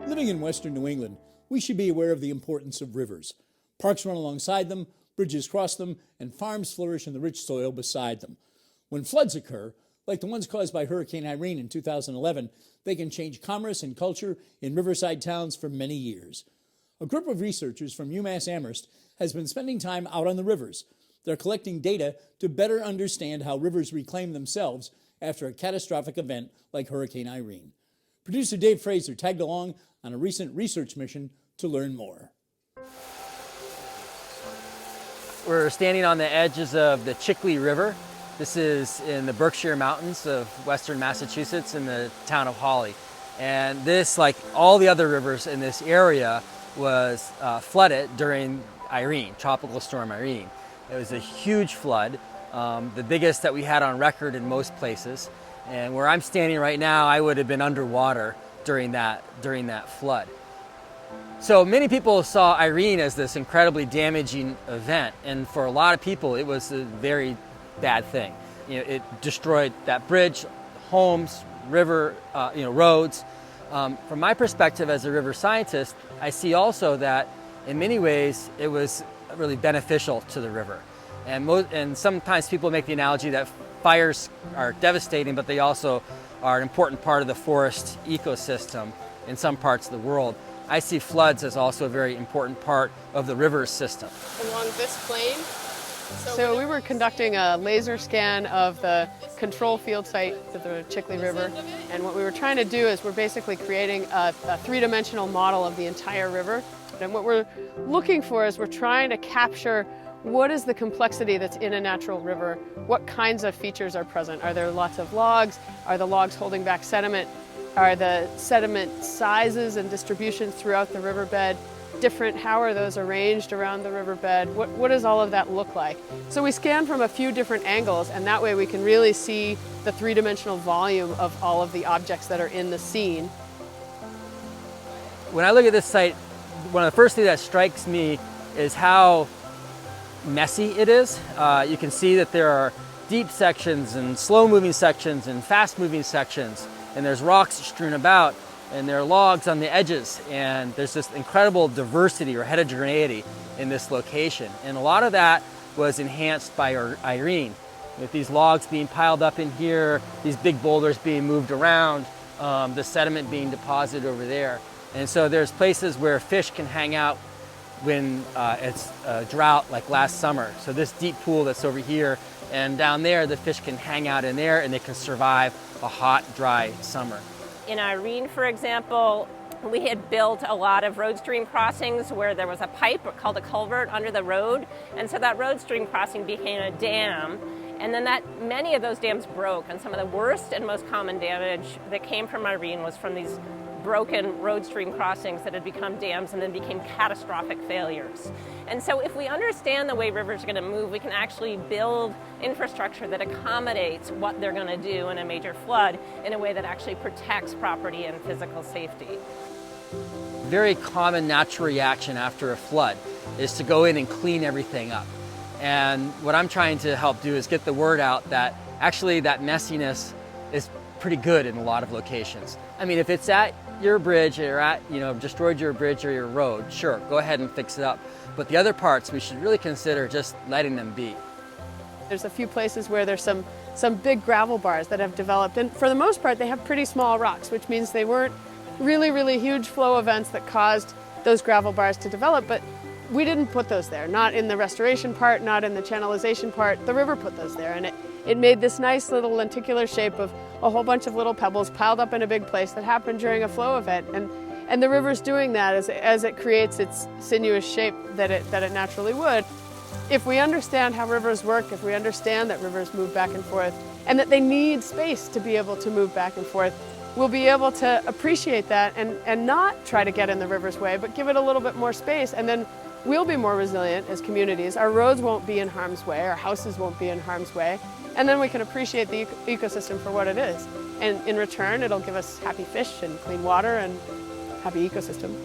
Living in western New England, we should be aware of the importance of rivers. Parks run alongside them, bridges cross them, and farms flourish in the rich soil beside them. When floods occur, like the ones caused by Hurricane Irene in 2011, they can change commerce and culture in riverside towns for many years. A group of researchers from UMASS Amherst has been spending time out on the rivers. They're collecting data to better understand how rivers reclaim themselves after a catastrophic event like Hurricane Irene. Producer Dave Fraser tagged along on a recent research mission to learn more. We're standing on the edges of the River. This is in the Berkshire Mountains of western Massachusetts in the town of Hawley. And this, like all the other rivers in this area, was flooded during Irene, Tropical Storm Irene. It was a huge flood, the biggest that we had on record in most places. And where I'm standing right now, I would have been underwater during that flood. So many people saw Irene as this incredibly damaging event, and for a lot of people, it was a very bad thing. You know, it destroyed that bridge, homes, river, roads. From my perspective as a river scientist, I see also that in many ways it was really beneficial to the river. And sometimes people make the analogy that fires are devastating, but they also are an important part of the forest ecosystem in some parts of the world. I see floods as also a very important part of the river system. Along this plain. So we were conducting a laser scan of the control field site of the Chickley River, and what we were trying to do is we're basically creating a three-dimensional model of the entire river. And what we're looking for is we're trying to capture what is the complexity that's in a natural river? What kinds of features are present? Are there lots of logs? Are the logs holding back sediment? Are the sediment sizes and distributions throughout the riverbed different? How are those arranged around the riverbed? What does all of that look like? So we scan from a few different angles, and that way we can really see the three-dimensional volume of all of the objects that are in the scene. When I look at this site, one of the first things that strikes me is how messy it is. You can see that there are deep sections and slow-moving sections and fast-moving sections, and there's rocks strewn about, and there are logs on the edges, and there's this incredible diversity or heterogeneity in this location. And a lot of that was enhanced by Irene, with these logs being piled up in here, these big boulders being moved around, the sediment being deposited over there. And so there's places where fish can hang out when it's a drought like last summer. So this deep pool that's over here, and down there the fish can hang out in there and they can survive a hot, dry summer. In Irene, for example, we had built a lot of road stream crossings where there was a pipe called a culvert under the road, and so that road stream crossing became a dam. And then many of those dams broke, and some of the worst and most common damage that came from Irene was from these broken road stream crossings that had become dams and then became catastrophic failures. And so if we understand the way rivers are going to move, we can actually build infrastructure that accommodates what they're going to do in a major flood in a way that actually protects property and physical safety. Very common natural reaction after a flood is to go in and clean everything up. And what I'm trying to help do is get the word out that actually that messiness is pretty good in a lot of locations. I mean, if it's at your bridge or destroyed your bridge or your road, sure, go ahead and fix it up. But the other parts, we should really consider just letting them be. There's a few places where there's some big gravel bars that have developed, and for the most part they have pretty small rocks, which means they weren't really huge flow events that caused those gravel bars to develop, but we didn't put those there, not in the restoration part, not in the channelization part. The river put those there, and it made this nice little lenticular shape of a whole bunch of little pebbles piled up in a big place that happened during a flow event. And the river's doing that as it creates its sinuous shape that it naturally would. If we understand how rivers work, if we understand that rivers move back and forth, and that they need space to be able to move back and forth, we'll be able to appreciate that and not try to get in the river's way, but give it a little bit more space, and then we'll be more resilient as communities. Our roads won't be in harm's way, our houses won't be in harm's way, and then we can appreciate the ecosystem for what it is. And in return, it'll give us happy fish and clean water and happy ecosystem.